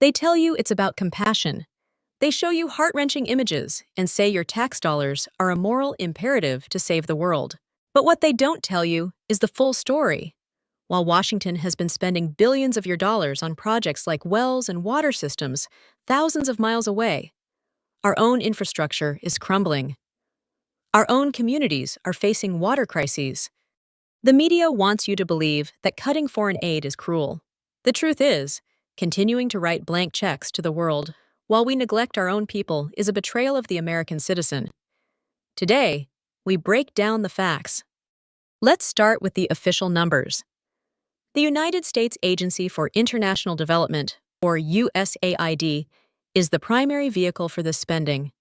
They tell you it's about compassion. They show you heart-wrenching images and say your tax dollars are a moral imperative to save the world. But what they don't tell you is the full story. While Washington has been spending billions of your dollars on projects like wells and water systems thousands of miles away, our own infrastructure is crumbling. Our own communities are facing water crises. The media wants you to believe that cutting foreign aid is cruel. The truth is, continuing to write blank checks to the world while we neglect our own people is a betrayal of the American citizen. Today, we break down the facts. Let's start with the official numbers. The United States Agency for International Development, or USAID, is the primary vehicle for this spending.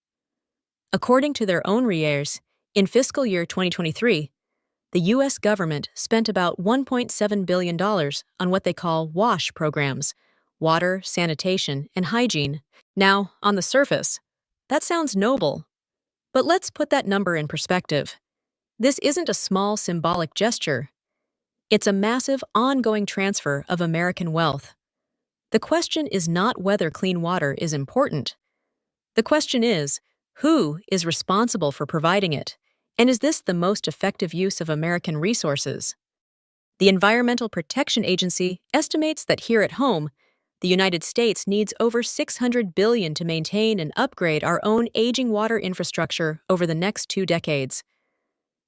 According to their own RIERs, in fiscal year 2023, the U.S. government spent about $1.7 billion on what they call WASH programs, water, sanitation, and hygiene. Now, on the surface, that sounds noble. But let's put that number in perspective. This isn't a small symbolic gesture. It's a massive, ongoing transfer of American wealth. The question is not whether clean water is important. The question is, who is responsible for providing it? And is this the most effective use of American resources? The Environmental Protection Agency estimates that here at home, the United States needs over $600 billion to maintain and upgrade our own aging water infrastructure over the next 2 decades.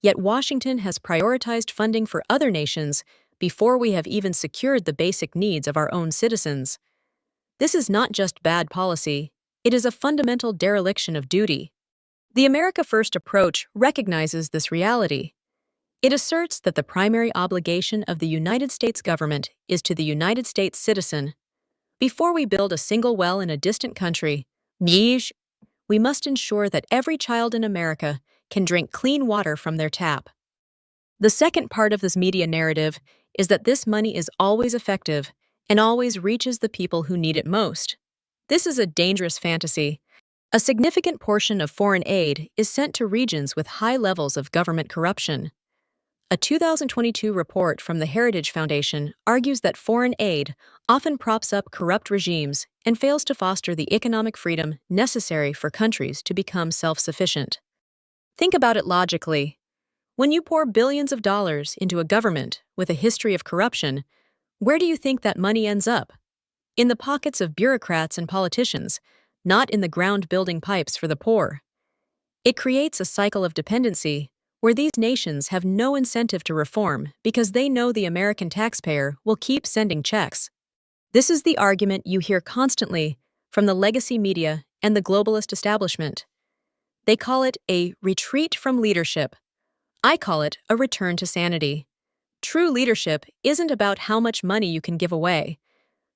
Yet Washington has prioritized funding for other nations before we have even secured the basic needs of our own citizens. This is not just bad policy, it is a fundamental dereliction of duty. The America First approach recognizes this reality. It asserts that the primary obligation of the United States government is to the United States citizen. Before we build a single well in a distant country, we must ensure that every child in America can drink clean water from their tap. The second part of this media narrative is that this money is always effective and always reaches the people who need it most. This is a dangerous fantasy. A significant portion of foreign aid is sent to regions with high levels of government corruption. A 2022 report from the Heritage Foundation argues that foreign aid often props up corrupt regimes and fails to foster the economic freedom necessary for countries to become self-sufficient. Think about it logically. When you pour billions of dollars into a government with a history of corruption, where do you think that money ends up? In the pockets of bureaucrats and politicians, not in the ground-building pipes for the poor. It creates a cycle of dependency where these nations have no incentive to reform because they know the American taxpayer will keep sending checks. This is the argument you hear constantly from the legacy media and the globalist establishment. They call it a retreat from leadership. I call it a return to sanity. True leadership isn't about how much money you can give away.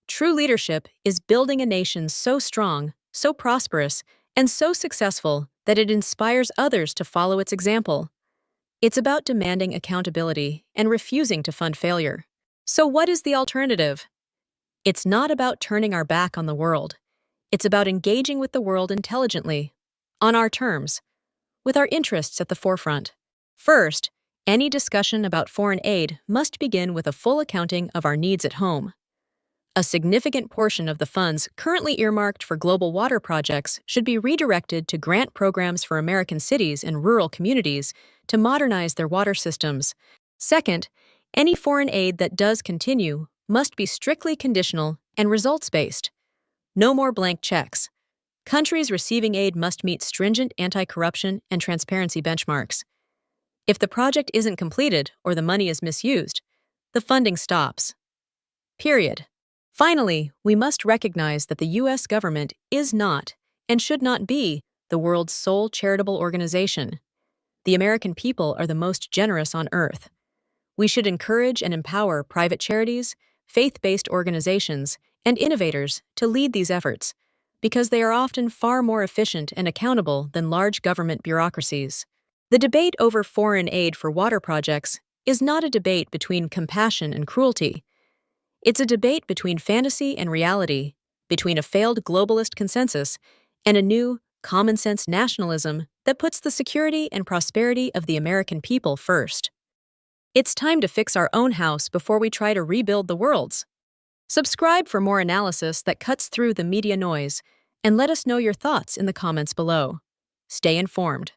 True leadership is building a nation so strong, so prosperous, and so successful that it inspires others to follow its example. It's about demanding accountability and refusing to fund failure. So what is the alternative? It's not about turning our back on the world. It's about engaging with the world intelligently, on our terms, with our interests at the forefront. First, any discussion about foreign aid must begin with a full accounting of our needs at home. A significant portion of the funds currently earmarked for global water projects should be redirected to grant programs for American cities and rural communities to modernize their water systems. Second, any foreign aid that does continue must be strictly conditional and results-based. No more blank checks. Countries receiving aid must meet stringent anti-corruption and transparency benchmarks. If the project isn't completed or the money is misused, the funding stops. Period. Finally, we must recognize that the U.S. government is not, and should not be, the world's sole charitable organization. The American people are the most generous on earth. We should encourage and empower private charities, faith-based organizations, and innovators to lead these efforts, because they are often far more efficient and accountable than large government bureaucracies. The debate over foreign aid for water projects is not a debate between compassion and cruelty. It's a debate between fantasy and reality, between a failed globalist consensus and a new, common-sense nationalism that puts the security and prosperity of the American people first. It's time to fix our own house before we try to rebuild the world's. Subscribe for more analysis that cuts through the media noise, and let us know your thoughts in the comments below. Stay informed.